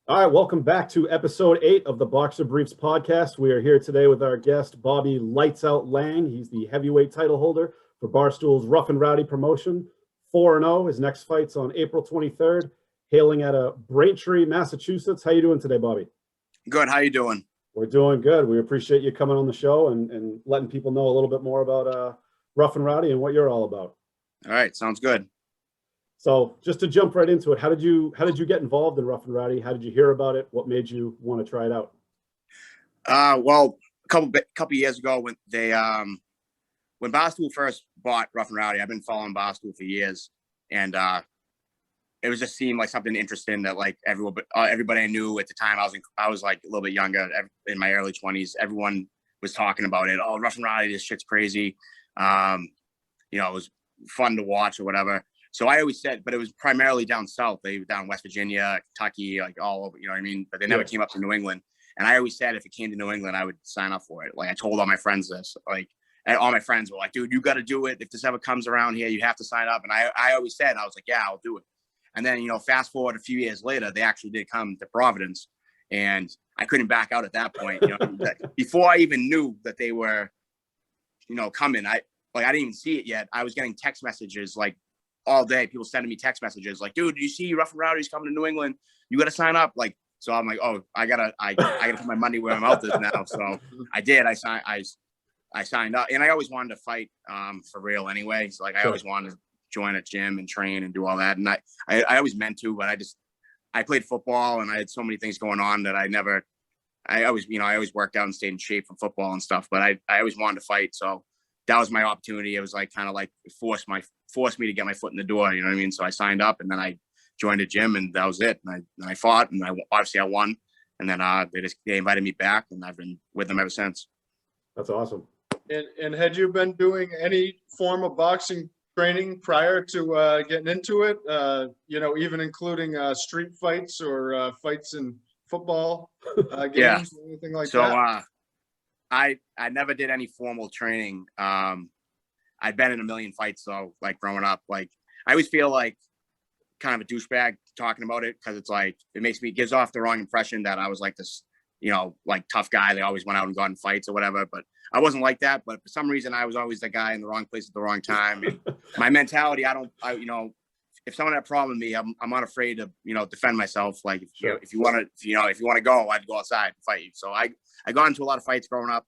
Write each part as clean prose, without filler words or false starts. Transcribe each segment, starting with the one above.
All right, welcome back to episode 8 of the Boxer Briefs podcast. We are here today with our guest, Bobby Lights Out Laing. He's the heavyweight title holder for Barstool's Rough N Rowdy promotion, 4-0. His next fight's on April 23rd, hailing out of Braintree, Massachusetts. How you doing today, Bobby? Good. How you doing? We're doing good. We appreciate you coming on the show and letting people know a little bit more about Rough N Rowdy and what you're all about. All right, sounds good. So just to jump right into it, how did you get involved in Rough N Rowdy? How did you hear about it? What made you want to try it out? Well, a couple years ago when when Barstool first bought Rough N Rowdy, I've been following Barstool for years, and it was just seemed like something interesting that like everybody I knew at the time. I was like a little bit younger, in my early 20s. Everyone was talking about it. Oh, Rough N Rowdy, this shit's crazy. It was fun to watch or whatever. So I always said, but it was primarily down south. They were down West Virginia, Kentucky, like all over, you know what I mean? But they never came up to New England. And I always said if it came to New England, I would sign up for it. Like I told all my friends this, and all my friends were like, dude, you got to do it. If this ever comes around here, you have to sign up. And I always said, I was like, yeah, I'll do it. And then, fast forward a few years later, they actually did come to Providence, and I couldn't back out at that point. Before I even knew that they were, coming, I didn't even see it yet. I was getting text messages like all day, people sending me text messages like, dude, do you see Rough N Rowdy's coming to New England? You got to sign up. Like, so I'm like, oh, I gotta put my money where my mouth is now. So I did. I signed up, and I always wanted to fight for real anyway. So like, I always wanted to join a gym and train and do all that. And I always meant to, but I played football and I had so many things going on that I always worked out and stayed in shape from football and stuff, but I always wanted to fight. So that was my opportunity. It was like kind of like forced me to get my foot in the door. You know what I mean? So I signed up, and then I joined a gym, and that was it. And I fought, and obviously I won. And then they invited me back, and I've been with them ever since. That's awesome. And had you been doing any form of boxing training prior to getting into it? Even including street fights or fights in football games, or anything like that? I never did any formal training. I've been in a million fights though, like growing up. Like I always feel like kind of a douchebag talking about it, because it's like it gives off the wrong impression that I was like this, like tough guy. They always went out and got in fights or whatever. But I wasn't like that. But for some reason, I was always the guy in the wrong place at the wrong time. And my mentality, if someone had a problem with me, I'm not afraid to defend myself. Like if you want to go, I'd go outside and fight you. So I got into a lot of fights growing up.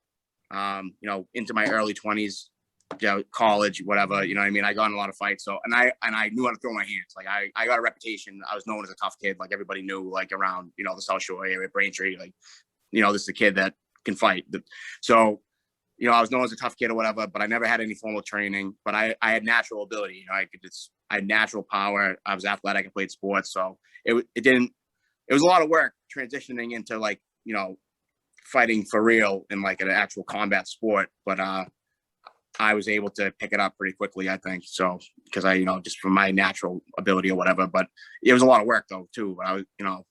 Into my early 20s, college, whatever. I mean, I got in a lot of fights. So and I knew how to throw my hands. Like I got a reputation. I was known as a tough kid. Like everybody knew, like around the South Shore area, Braintree. Like this is a kid that can fight. So I was known as a tough kid or whatever, but I never had any formal training. But I had natural ability. I had natural power. I was athletic. I played sports. So it was a lot of work transitioning into like, fighting for real in like an actual combat sport. But I was able to pick it up pretty quickly, I think. So because I, just from my natural ability or whatever, but it was a lot of work though too. But I was,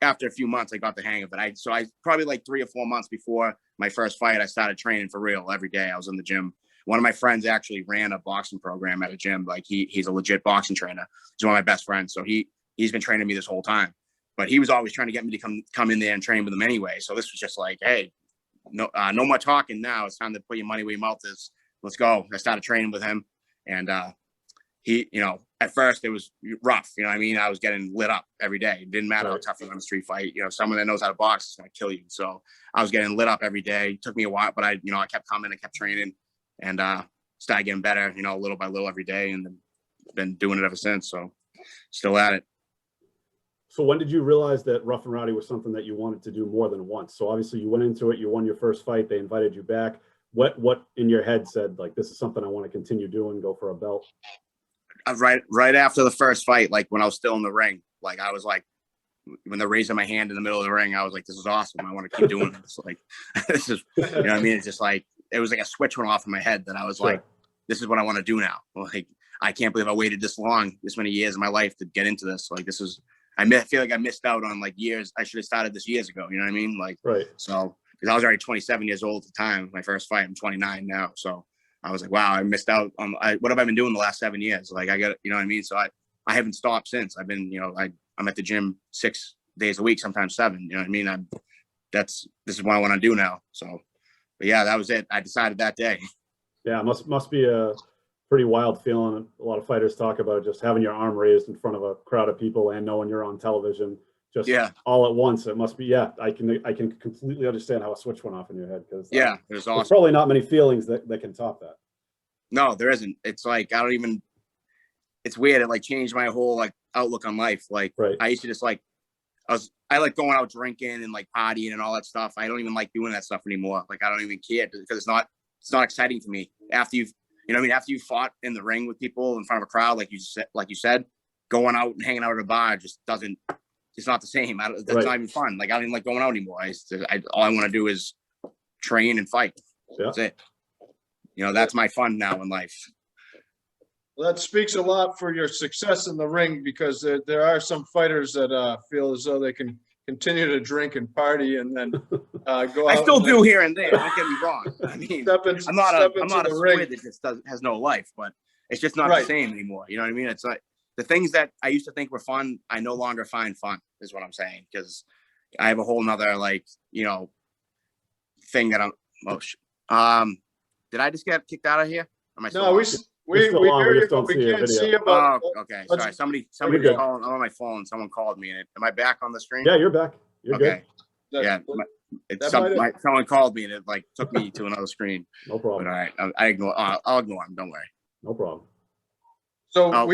after a few months, I got the hang of it. I probably like 3 or 4 months before my first fight, I started training for real every day. I was in the gym. One of my friends actually ran a boxing program at a gym. Like he's a legit boxing trainer. He's one of my best friends. So he's been training me this whole time, but he was always trying to get me to come in there and train with him anyway. So this was just like, hey, no more talking now. It's time to put your money where your mouth is. Let's go. I started training with him, and he, at first it was rough. I mean, I was getting lit up every day. It didn't matter how tough it was in a street fight. Someone that knows how to box is going to kill you. So I was getting lit up every day. It took me a while, but I kept coming and kept training, and started getting better, little by little every day, and then been doing it ever since. So still at it. So when did you realize that Rough N Rowdy was something that you wanted to do more than once? So obviously you went into it, you won your first fight, they invited you back. What in your head said, like, this is something I want to continue doing, go for a belt? Right after the first fight, like when I was still in the ring, like I was like, when they're raising my hand in the middle of the ring, I was like, this is awesome. I want to keep doing this. Like, this is, what I mean? It's just like, it was like a switch went off in my head that I was like, this is what I want to do now. Like, I can't believe I waited this long, this many years of my life to get into this. Like, I feel like I missed out on like years. I should have started this years ago. You know what I mean? Like, so, because I was already 27 years old at the time, my first fight. I'm 29 now. So I was like, wow, I missed out on, what have I been doing the last 7 years? Like I got, you know what I mean? So I haven't stopped since. I've been, I'm at the gym 6 days a week, sometimes 7. You know what I mean? This is what I want to do now. So, but yeah, that was it. I decided that day. Yeah, must be a pretty wild feeling. A lot of fighters talk about just having your arm raised in front of a crowd of people and knowing you're on television just all at once. It must be, yeah, I can completely understand how a switch went off in your head, because yeah, it was awesome. There's probably not many feelings that can top that. No, there isn't. It's like, it's weird. It like changed my whole like outlook on life. Like I used to just like, I like going out drinking and like partying and all that stuff. I don't even like doing that stuff anymore. Like, I don't even care, because it's not exciting to me. After you've, you know what I mean? After you fought in the ring with people in front of a crowd, like you said, going out and hanging out at a bar just doesn't, it's not the same. That's not even fun. Like, I don't even like going out anymore. All I want to do is train and fight. Yeah. That's it. You know, that's my fun now in life. Well, that speaks a lot for your success in the ring, because there are some fighters that feel as though they can continue to drink and party and then go out. I still do here and there. Don't get me wrong. I mean, I'm not a squid that just has no life, but it's just not the same anymore. You know what I mean? It's like the things that I used to think were fun, I no longer find fun, is what I'm saying. Because I have a whole nother, like, you know, thing that did I just get kicked out of here? Am I still on? We hear you, but we can't see about. Oh, okay. Sorry. Somebody was calling. I'm on my phone. Someone called me. Am I back on the screen? Yeah, you're back. You're okay. Good. Yeah. Someone called me and it like took me to another screen. No problem. But all right. I'll ignore him. Don't worry. No problem. So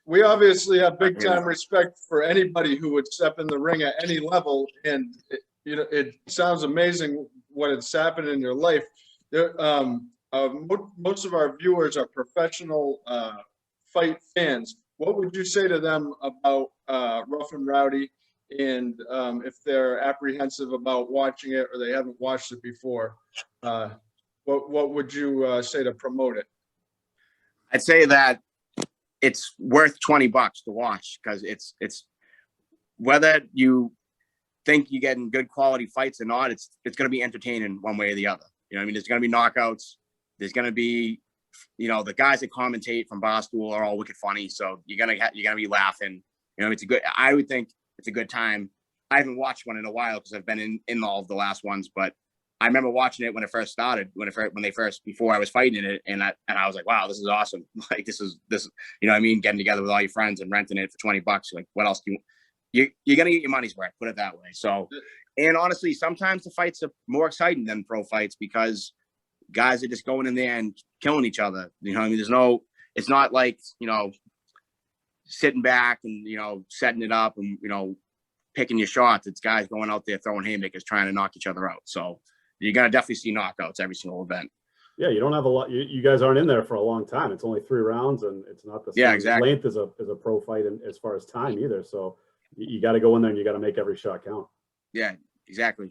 we obviously have big time respect for anybody who would step in the ring at any level, and it sounds amazing what has happened in your life. Most of our viewers are professional fight fans. What would you say to them about Rough N Rowdy, and if they're apprehensive about watching it or they haven't watched it before, what would you say to promote it? I'd say that it's worth $20 to watch, because it's whether you think you're getting good quality fights or not, it's going to be entertaining one way or the other. You know what I mean? There's going to be knockouts. There's going to be, you know, the guys that commentate from Barstool are all wicked funny. So you're going to be laughing. You know, I would think it's a good time. I haven't watched one in a while because I've been in all of the last ones, but I remember watching it when it first started, before I was fighting in it. And I was like, wow, this is awesome. Like, this, you know what I mean? Getting together with all your friends and renting it for $20. Like, what else you're going to get your money's worth, put it that way. So, and honestly, sometimes the fights are more exciting than pro fights, because guys are just going in there and killing each other. You know what I mean? It's not like, you know, sitting back and, you know, setting it up and, you know, picking your shots. It's guys going out there throwing haymakers, trying to knock each other out. So you're going to definitely see knockouts every single event. Yeah, you don't have a lot. You guys aren't in there for a long time. It's only 3 rounds, and it's not the same length as a pro fight as far as time either. So you got to go in there and you got to make every shot count. Yeah, exactly.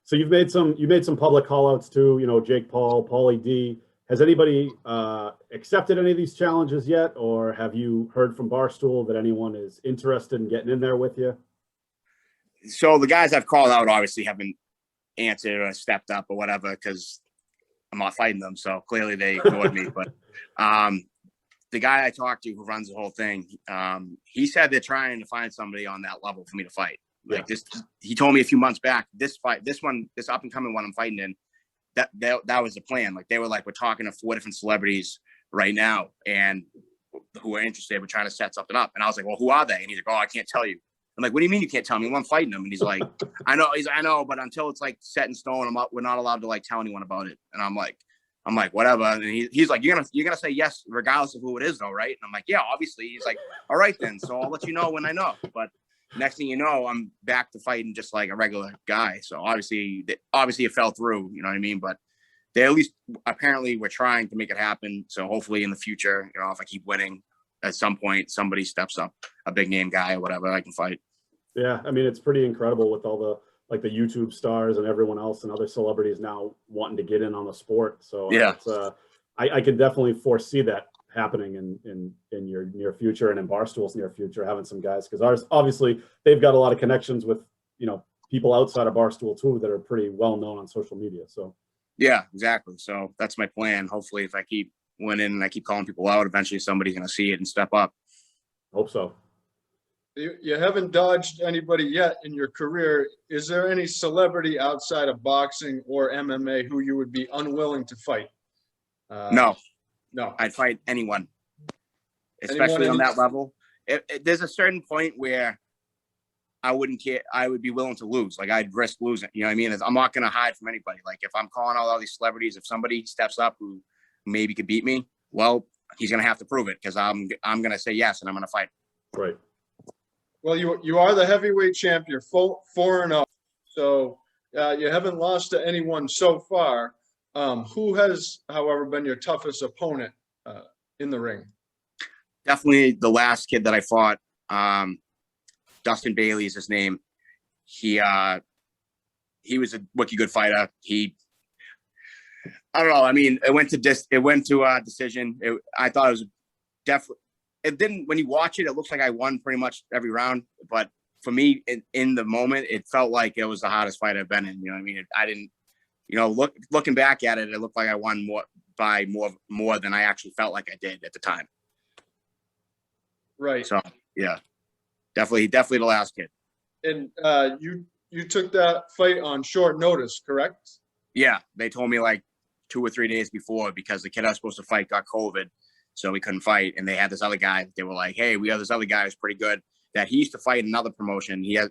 So you made some public call outs too, you know, Jake Paul, Paulie D. Has anybody accepted any of these challenges yet? Or have you heard from Barstool that anyone is interested in getting in there with you? So the guys I've called out obviously haven't answered or stepped up or whatever, because I'm not fighting them. So clearly they ignored me. But the guy I talked to who runs the whole thing, he said they're trying to find somebody on that level for me to fight. Like this, he told me a few months back, this up and coming one I'm fighting in, that was the plan. Like, they were like, we're talking to 4 different celebrities right now, and who are interested. We're trying to set something up. And I was like, well, who are they? And he's like, oh, I can't tell you. I'm like, what do you mean you can't tell me? Well, I'm fighting them. And he's like, I know. I know, but until it's like set in stone, we're not allowed to like tell anyone about it. And I'm like, whatever. And he's like, you're gonna say yes regardless of who it is, though, right? And I'm like, yeah, obviously. He's like, all right then. So I'll let you know when I know. But next thing you know, I'm back to fighting just like a regular guy. So obviously it fell through, you know what I mean? But they at least apparently were trying to make it happen. So hopefully in the future, you know, if I keep winning, at some point somebody steps up, a big name guy or whatever, I can fight. Yeah, I mean, it's pretty incredible with all the YouTube stars and everyone else and other celebrities now wanting to get in on the sport. So yeah, I can definitely foresee that happening in your near future and in Barstool's near future, having some guys, because obviously they've got a lot of connections with, you know, people outside of Barstool too that are pretty well known on social media. So yeah, exactly. So that's my plan. Hopefully, if I keep winning and I keep calling people out, eventually somebody's going to see it and step up. Hope so. You haven't dodged anybody yet in your career. Is there any celebrity outside of boxing or MMA who you would be unwilling to fight? No, No. I'd fight anyone, especially on that level. There's a certain point where I wouldn't care. I would be willing to lose. Like, I'd risk losing. You know what I mean? I'm not going to hide from anybody. Like, if I'm calling out all these celebrities, if somebody steps up who maybe could beat me, well, he's going to have to prove it, because I'm going to say yes, and I'm going to fight. Right. Well, you are the heavyweight champ. You're 4-0. So you haven't lost to anyone so far. Who has, however, been your toughest opponent in the ring? Definitely the last kid that I fought. Dustin Bailey is his name. He was a wicked good fighter. I don't know. I mean, it went to decision. I thought it was definitely. It didn't. When you watch it, it looks like I won pretty much every round. But for me, in the moment, it felt like it was the hottest fight I've been in. You know what I mean? I didn't. You know, looking back at it, it looked like I won more than I actually felt like I did at the time. Right. So yeah, definitely the last kid. And you took that fight on short notice, correct? Yeah, they told me like 2 or 3 days before, because the kid I was supposed to fight got COVID, so we couldn't fight. And they had this other guy. They were like, "Hey, we have this other guy who's pretty good. That he used to fight another promotion. He has,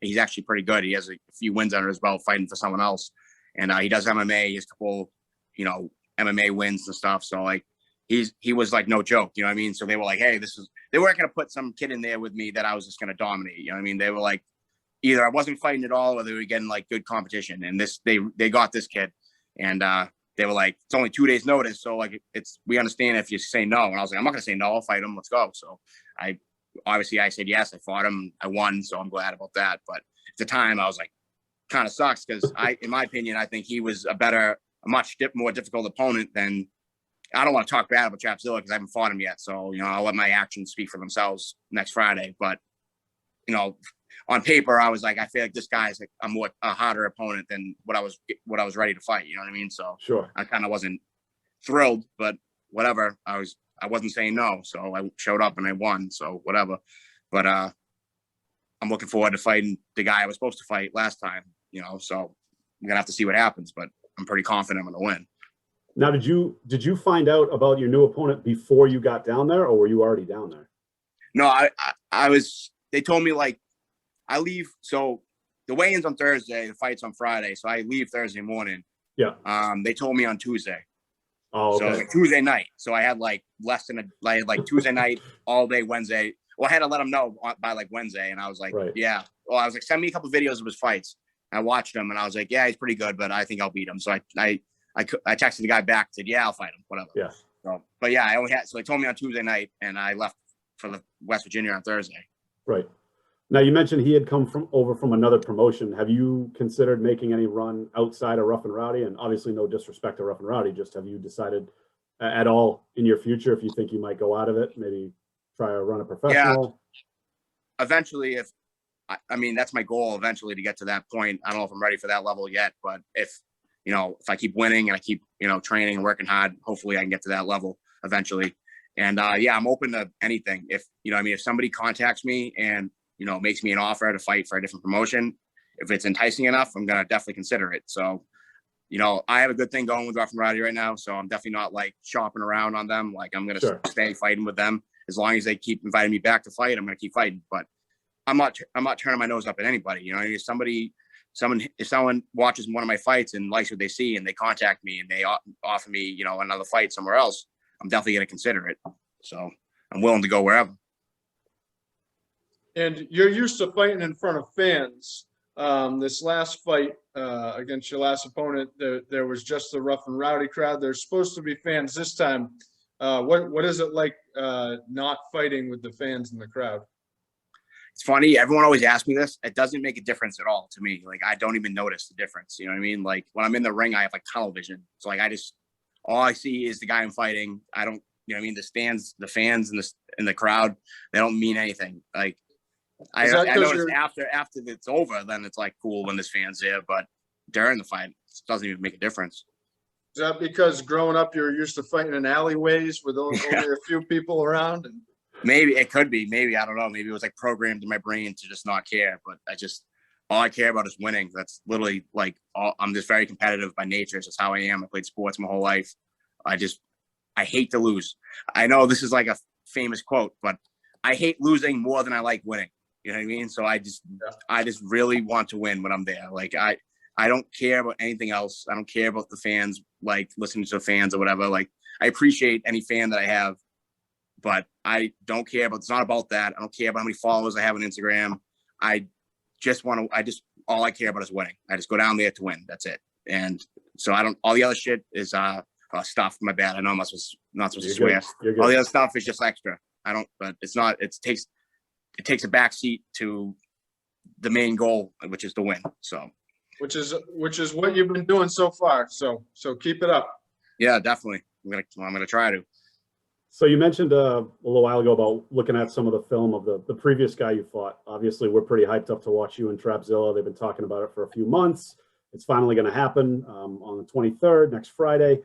he's actually pretty good. He has a few wins under his belt fighting for someone else, and he does MMA. He has a couple, MMA wins and stuff. So like, he was like no joke. You know what I mean? So they were like, hey, they weren't gonna put some kid in there with me that I was just gonna dominate. You know what I mean? They were like, either I wasn't fighting at all, or they were getting like good competition. And they got this kid, and they were like, it's only 2 days notice, so like we understand if you say no. And I was like, I'm not gonna say no. I'll fight him. Let's go. So I said yes. I fought him. I won. So I'm glad about that. But at the time, I was like, kind of sucks, because in my opinion, I think he was a much more difficult opponent than. I don't want to talk bad about Trapzilla because I haven't fought him yet. So, I'll let my actions speak for themselves next Friday. But, on paper, I was like, I feel like this guy's like a harder opponent than what I was ready to fight. You know what I mean? So Sure. I kind of wasn't thrilled, but whatever. I wasn't saying no. So I showed up and I won. So whatever. But I'm looking forward to fighting the guy I was supposed to fight last time, so I'm going to have to see what happens, but I'm pretty confident I'm going to win. Now, did you find out about your new opponent before you got down there, or were you already down there? No, they told me like I leave. So the weigh-in's on Thursday, the fight's on Friday. So I leave Thursday morning. Yeah. They told me on Tuesday. Oh, okay. So like Tuesday night. So I had like Tuesday night all day Wednesday. Well, I had to let them know by like Wednesday. And I was like, right. Yeah. Well, I was like, send me a couple of videos of his fights. I watched them and I was like, yeah, he's pretty good, but I think I'll beat him. So I texted the guy back, said, yeah, I'll fight him, whatever. Yeah. So, but yeah, so they told me on Tuesday night, and I left for the West Virginia on Thursday. Right. Now, you mentioned he had come over from another promotion. Have you considered making any run outside of Rough N Rowdy? And obviously no disrespect to Rough N Rowdy, just have you decided at all in your future if you think you might go out of it, maybe try to run a professional? Yeah. Eventually, that's my goal eventually, to get to that point. I don't know if I'm ready for that level yet, but if I keep winning and I keep, training and working hard, hopefully I can get to that level eventually. And I'm open to anything. If, if somebody contacts me and, makes me an offer to fight for a different promotion, if it's enticing enough, I'm going to definitely consider it. So, I have a good thing going with Rough N Rowdy right now. So I'm definitely not like shopping around on them. Like, I'm going to stay fighting with them. As long as they keep inviting me back to fight, I'm going to keep fighting. But I'm not turning my nose up at anybody. If someone watches one of my fights and likes what they see and they contact me and they offer me, another fight somewhere else, I'm definitely going to consider it. So I'm willing to go wherever. And you're used to fighting in front of fans. This last fight against your last opponent, there was just the Rough N Rowdy crowd. There's supposed to be fans this time. What is it like not fighting with the fans in the crowd? It's funny. Everyone always asks me this. It doesn't make a difference at all to me. Like, I don't even notice the difference. You know what I mean? Like, when I'm in the ring, I have like tunnel vision. So like, all I see is the guy I'm fighting. I don't, the fans in the crowd, they don't mean anything. Like, I notice after it's over, then it's like cool when there's fans there. But during the fight, it doesn't even make a difference. Is that because growing up, you're used to fighting in alleyways with only a few people around? Maybe it could be. Maybe, I don't know. Maybe it was like programmed in my brain to just not care. But all I care about is winning. That's literally like I'm just very competitive by nature. It's just how I am. I played sports my whole life. I hate to lose. I know this is like a famous quote, but I hate losing more than I like winning. You know what I mean? So I just really want to win when I'm there. Like I don't care about anything else. I don't care about the fans, like listening to the fans or whatever. Like I appreciate any fan that I have, but I don't care about, it's not about that. I don't care about how many followers I have on Instagram. All I care about is winning. I just go down there to win. That's it. And so all the other shit is, stuff. My bad. I know I'm not supposed to swear. All the other stuff is just extra. But it's not, it takes a back seat to the main goal, which is to win. So, which is what you've been doing so far. So keep it up. Yeah, definitely. I'm going to try to. So you mentioned a little while ago about looking at some of the film of the previous guy you fought. Obviously, we're pretty hyped up to watch you and Trapzilla. They've been talking about it for a few months. It's finally going to happen on the 23rd, next Friday.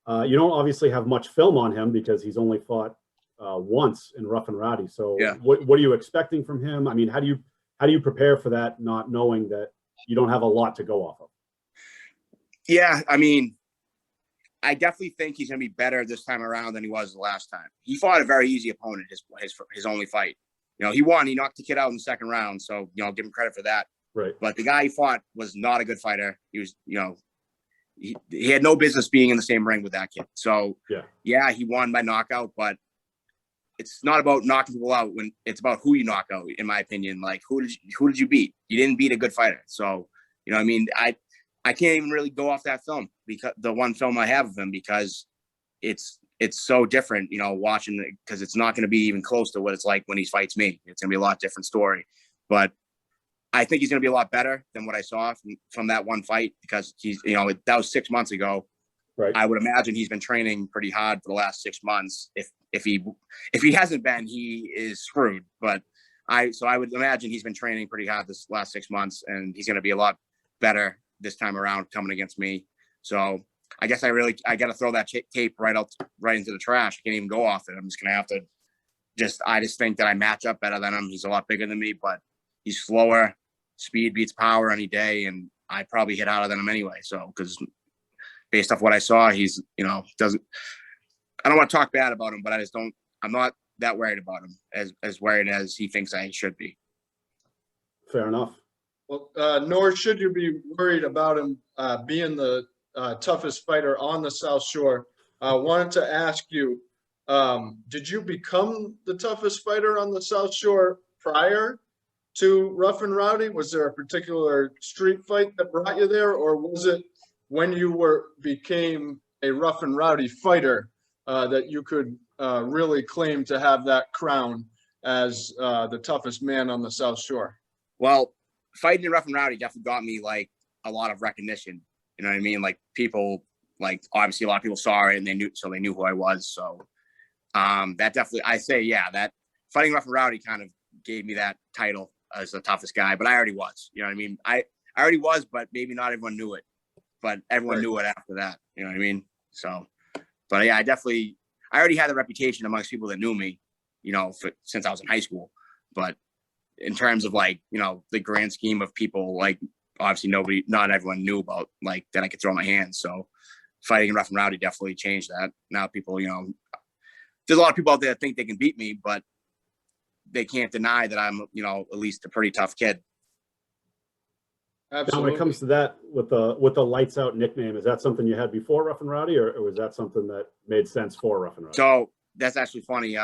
You don't obviously have much film on him because he's only fought once in Rough N Rowdy. So yeah. What are you expecting from him? I mean, how do you prepare for that, not knowing that you don't have a lot to go off of? Yeah, I mean, I definitely think he's going to be better this time around than he was the last time. He fought a very easy opponent, his only fight. You know, he won. He knocked the kid out in the second round. So, you know, give him credit for that. Right. But the guy he fought was not a good fighter. He was, you know, he had no business being in the same ring with that kid. So, yeah, he won by knockout, but it's not about knocking people out when it's about who you knock out, in my opinion. Like, who did you beat? You didn't beat a good fighter. So, you know what I mean? I can't even really go off that film, because the one film I have of him, because it's so different, you know, watching it, because it's not going to be even close to what it's like when he fights me. It's going to be a lot different story, but I think he's going to be a lot better than what I saw from that one fight, because he's, you know, that was 6 months ago. Right. I would imagine he's been training pretty hard for the last 6 months. If he hasn't been, he is screwed. But I would imagine he's been training pretty hard this last 6 months, and he's going to be a lot better this time around coming against me. So I guess I got to throw that tape right into the trash. I can't even go off it. I'm just going to have to I just think that I match up better than him. He's a lot bigger than me, but he's slower. Speed beats power any day. And I probably hit harder than him anyway. So, because based off what I saw, he's, you know, I don't want to talk bad about him, but I'm not that worried about him as worried as he thinks I should be. Fair enough. Well, nor should you be worried about him being the toughest fighter on the South Shore. Wanted to ask you, did you become the toughest fighter on the South Shore prior to Rough N Rowdy? Was there a particular street fight that brought you there, or was it when you became a Rough N Rowdy fighter that you could really claim to have that crown as the toughest man on the South Shore? Well, fighting in Rough N Rowdy definitely got me like a lot of recognition. You know what I mean? Like, people, like, obviously a lot of people saw it and they knew who I was. So that definitely, I say, yeah, that fighting Rough N Rowdy kind of gave me that title as the toughest guy, but I already was, you know what I mean? I already was, but maybe not everyone knew it, but everyone knew it after that. You know what I mean? So, but yeah, I already had the reputation amongst people that knew me, you know, since I was in high school. But in terms of, like, you know, the grand scheme of people, like, obviously not everyone knew about, like, that I could throw my hands. So fighting in Rough N Rowdy definitely changed that. Now people, you know, there's a lot of people out there that think they can beat me, but they can't deny that I'm, you know, at least a pretty tough kid. Absolutely. Now, when it comes to that, with the lights out nickname, is that something you had before Rough N Rowdy, or was that something that made sense for Rough N Rowdy? So that's actually funny.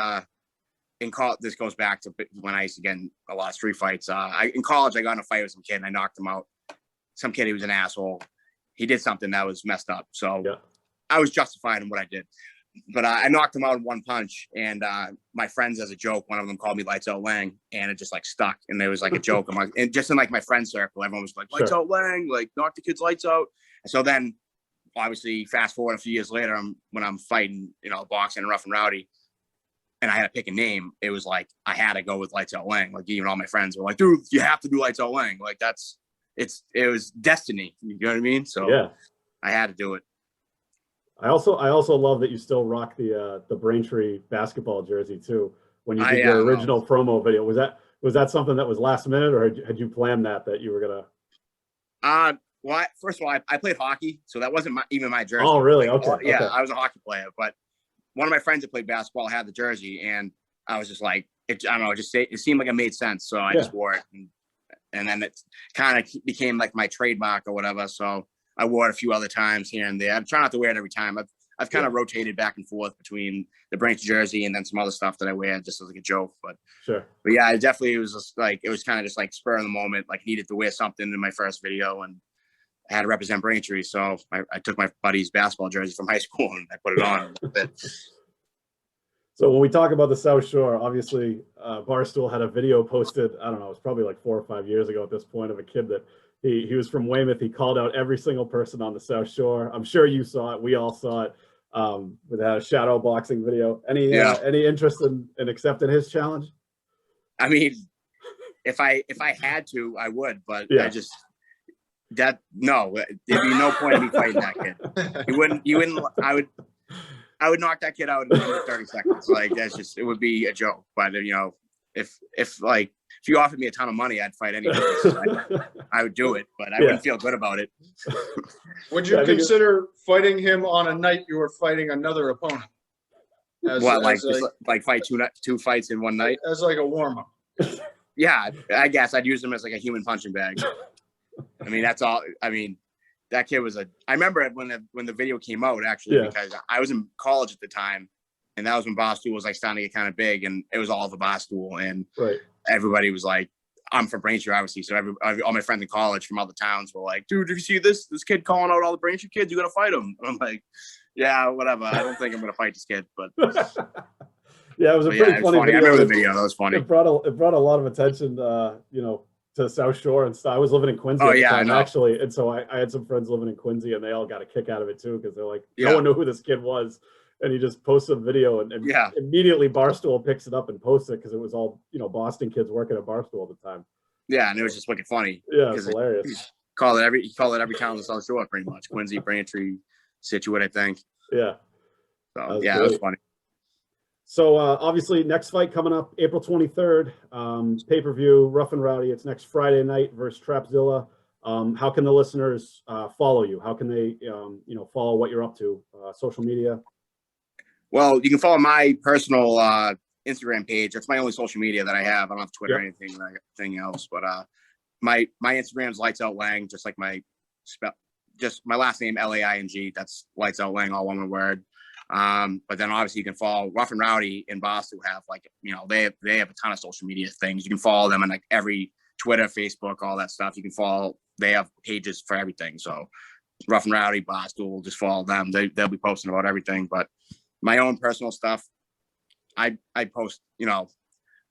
In college, this goes back to when I used to get in a lot of street fights. In college, I got in a fight with some kid and I knocked him out. Some kid, he was an asshole. He did something that was messed up. So I was justified in what I did. But I knocked him out in one punch. And my friends, as a joke, one of them called me Lights Out Laing, and it just, like, stuck. And there was, like, a joke. I'm like, and just in, like, my friend circle, everyone was like, Lights Out Laing, like, knock the kid's lights out. And so then, obviously, fast forward a few years later, when I'm fighting, you know, boxing and Rough N Rowdy, and I had to pick a name, it was like I had to go with Lights Out Laing. Like, even all my friends were like, dude, you have to do Lights Out Laing. Like, it was destiny. You know what I mean? So yeah, I had to do it. I also love that you still rock the Braintree basketball jersey too. when you did your original promo video. Was that something that was last minute, or had you planned that you were gonna? Well, first of all, I played hockey, so that wasn't even my jersey. Oh, really? Okay. Yeah, okay. I was a hockey player, but one of my friends that played basketball had the jersey, and I was just like, I don't know, it seemed like it made sense, so I just wore it, and then it kind of became like my trademark or whatever. So I wore it a few other times here and there. I try not to wear it every time. I've kind of rotated back and forth between the Braintree jersey and then some other stuff that I wear just as like a joke. But yeah, it definitely was just like, it was kind of just like spur of the moment. Like, needed to wear something in my first video, and I had to represent Braintree. So I took my buddy's basketball jersey from high school and I put it on. So when we talk about the South Shore, obviously Barstool had a video posted, I don't know, it was probably like 4 or 5 years ago at this point, of a kid that he was from Weymouth. He called out every single person on the South Shore. I'm sure you saw it. We all saw it. With a shadow boxing video. Any interest in accepting his challenge? I mean, if I had to, I would, but I just there'd be no point in me fighting that kid. You wouldn't. I would knock that kid out in under 30 seconds. Like, that's just, it would be a joke. But if you offered me a ton of money, I'd fight anybody. So I would do it, but I wouldn't feel good about it. Would you consider fighting him on a night you were fighting another opponent? Fight two fights in one night? As like a warm-up. Yeah, I guess I'd use him as like a human punching bag. I mean, that's all. I mean, that kid was I remember it when the video came out, actually, because I was in college at the time, and that was when Barstool was like starting to get kind of big, and it was all the Barstool, and everybody was like, I'm from Braintree, obviously, so all my friends in college from other towns were like, dude, did you see this kid calling out all the Braintree kids? You gotta fight him. And I'm like, yeah, whatever. I don't think I'm gonna fight this kid, but yeah, it was a pretty funny video. I remember the video. That was funny. It brought a lot of attention, to South Shore and stuff. I was living in Quincy at the time, actually, and so I had some friends living in Quincy, and they all got a kick out of it too, because they're like, no one knew who this kid was, and he just posted a video, and immediately Barstool picks it up and posts it, because it was all Boston kids working at Barstool at the time. Yeah, and it was just wicked funny. Yeah, it's hilarious. He called it every town in the South Shore, pretty much. Quincy, Braintree, Scituate, I think. Yeah. So that was funny. So obviously, next fight coming up April 23rd, pay-per-view, Rough N Rowdy. It's next Friday night versus Trapzilla. How can the listeners follow you? How can they, follow what you're up to? Social media. Well, you can follow my personal Instagram page. That's my only social media that I have. I don't have Twitter or anything else. But my Instagram is Lights Out Laing, just like my last name, Laing. That's Lights Out Laing, all one word. But then obviously you can follow Rough N Rowdy and Barstool have they have a ton of social media things. You can follow them on like every Twitter, Facebook, all that stuff. You can follow, they have pages for everything. So Rough N Rowdy, Barstool, just follow them. They'll be posting about everything. But my own personal stuff, I post,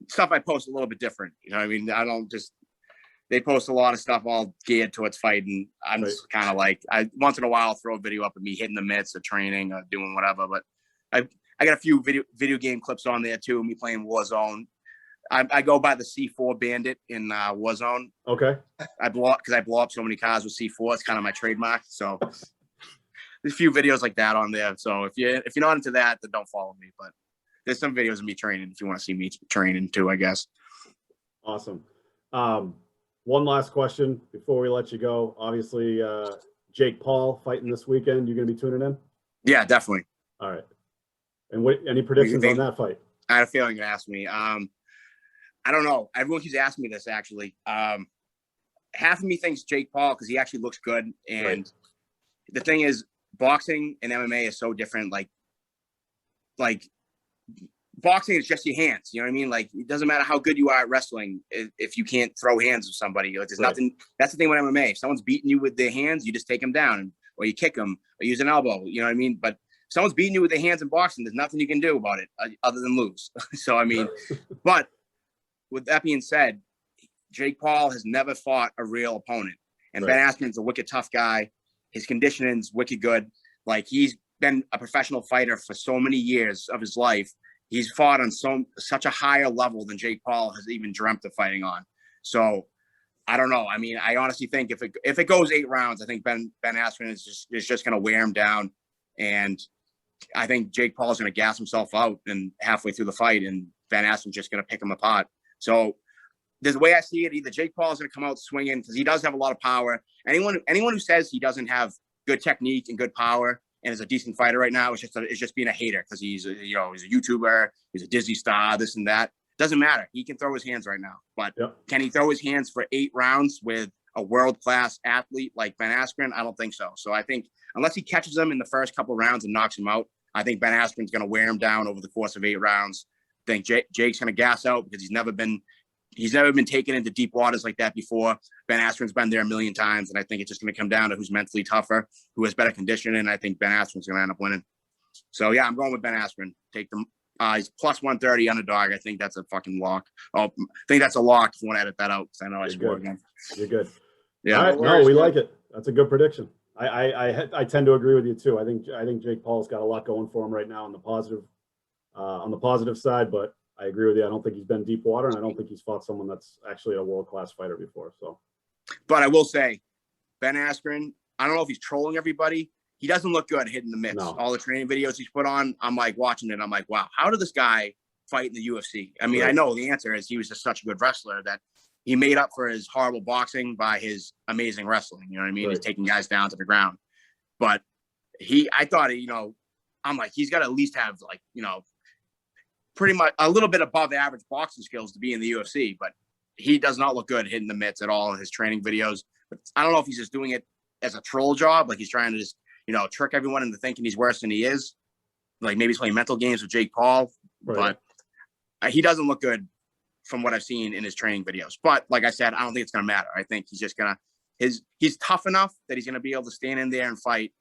stuff I post a little bit different. I mean, I don't just, they post a lot of stuff all geared towards fighting. I'm just kind of like, I once in a while throw a video up of me hitting the mitts or training or doing whatever. But I got a few video game clips on there too. Me playing Warzone. I go by the C4 Bandit in Warzone. Okay. I blow up so many cars with C4. It's kind of my trademark. So there's a few videos like that on there. So if you're not into that, then don't follow me. But there's some videos of me training if you want to see me training too, I guess. Awesome. One last question before we let you go. Obviously, Jake Paul fighting this weekend. You going to be tuning in? Yeah, definitely. All right. And any predictions on that fight? I had a feeling you're going to ask me. I don't know. Everyone keeps asking me this, actually. Half of me thinks Jake Paul because he actually looks good. And the thing is, boxing and MMA is so different. Like boxing is just your hands. You know what I mean? Like, it doesn't matter how good you are at wrestling if you can't throw hands with somebody. Like, there's nothing. That's the thing with MMA. If someone's beating you with their hands, you just take them down, or you kick them, or use an elbow. You know what I mean? But if someone's beating you with their hands in boxing, there's nothing you can do about it other than lose. So, I mean, but with that being said, Jake Paul has never fought a real opponent. And Ben Askren's a wicked tough guy. His conditioning's wicked good. Like, he's been a professional fighter for so many years of his life. He's fought on such a higher level than Jake Paul has even dreamt of fighting on. So I don't know. I mean, I honestly think if it goes 8 rounds, I think Ben Askren is just going to wear him down. And I think Jake Paul is going to gas himself out and halfway through the fight. And Van Askren's just going to pick him apart. So there's the way I see it. Either Jake Paul is going to come out swinging because he does have a lot of power. Anyone who says he doesn't have good technique and good power and is a decent fighter right now is just being a hater because he's a YouTuber, he's a Disney star, this and that. Doesn't matter. He can throw his hands right now, but Can he throw his hands for 8 rounds with a world-class athlete like Van Askren? I don't think so. So I think unless he catches him in the first couple of rounds and knocks him out, I think Van Askren's going to wear him down over the course of 8 rounds. I think Jake's going to gas out because he's never been taken into deep waters like that before. Van Askren's been there a million times, and I think it's just going to come down to who's mentally tougher, who has better conditioning, and I think Van Askren's going to end up winning. So, yeah, I'm going with Ben Askren. Take them. He's plus 130 underdog. I think that's a fucking lock. Oh, I think that's a lock if you want to edit that out because I know I swore again. You're good. Yeah. All right. No, we like it. That's a good prediction. I tend to agree with you too. I think Jake Paul's got a lot going for him right now on the positive side, but I agree with you. I don't think he's been deep water, and I don't think he's fought someone that's actually a world-class fighter before. So, but I will say, Ben Askren, I don't know if he's trolling everybody. He doesn't look good hitting the mitts. No. All the training videos he's put on, I'm like watching it. I'm like, wow, how did this guy fight in the UFC? I mean, right. I know the answer is he was just such a good wrestler that he made up for his horrible boxing by his amazing wrestling. You know what I mean? Right. He's taking guys down to the ground. But I thought, I'm like, he's got to at least have pretty much a little bit above average boxing skills to be in the UFC. But he does not look good hitting the mitts at all in his training videos. But I don't know if he's just doing it as a troll job. Like he's trying to just, trick everyone into thinking he's worse than he is. Like maybe he's playing mental games with Jake Paul. Right. But he doesn't look good from what I've seen in his training videos. But like I said, I don't think it's going to matter. I think he's just going to, he's tough enough that he's going to be able to stand in there and fight.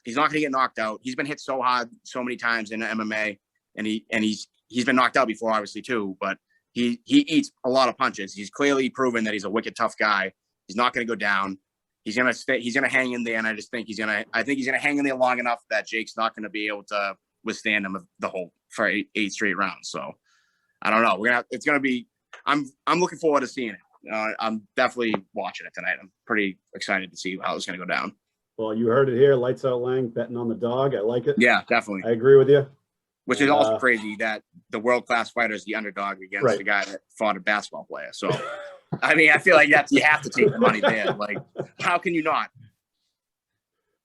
He's not going to get knocked out. He's been hit so hard so many times in MMA, and he's been knocked out before, obviously, too, but he eats a lot of punches. He's clearly proven that he's a wicked tough guy. He's not going to go down. He's going to hang in there, and I think he's going to hang in there long enough that Jake's not going to be able to withstand him for eight straight rounds. So I don't know. It's going to be, I'm looking forward to seeing it. I'm definitely watching it tonight. I'm pretty excited to see how it's going to go down. Well, you heard it here. Lights Out Laing, betting on the dog. I like it. Yeah, definitely. I agree with you. Which is also crazy that the world-class fighter is the underdog against the guy that fought a basketball player. So, I mean, I feel like you have to take the money there. Like, how can you not?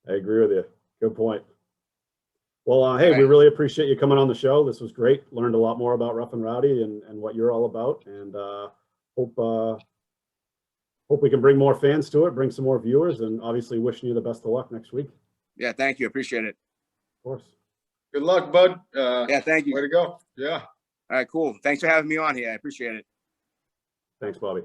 I agree with you. Good point. Well, hey, we really appreciate you coming on the show. This was great. Learned a lot more about Rough N Rowdy and what you're all about. And hope we can bring more fans to it, bring some more viewers, and obviously wishing you the best of luck next week. Yeah, thank you. Appreciate it. Of course. Good luck, bud. Yeah, thank you. Way to go. Yeah. All right, cool. Thanks for having me on here. I appreciate it. Thanks, Bobby.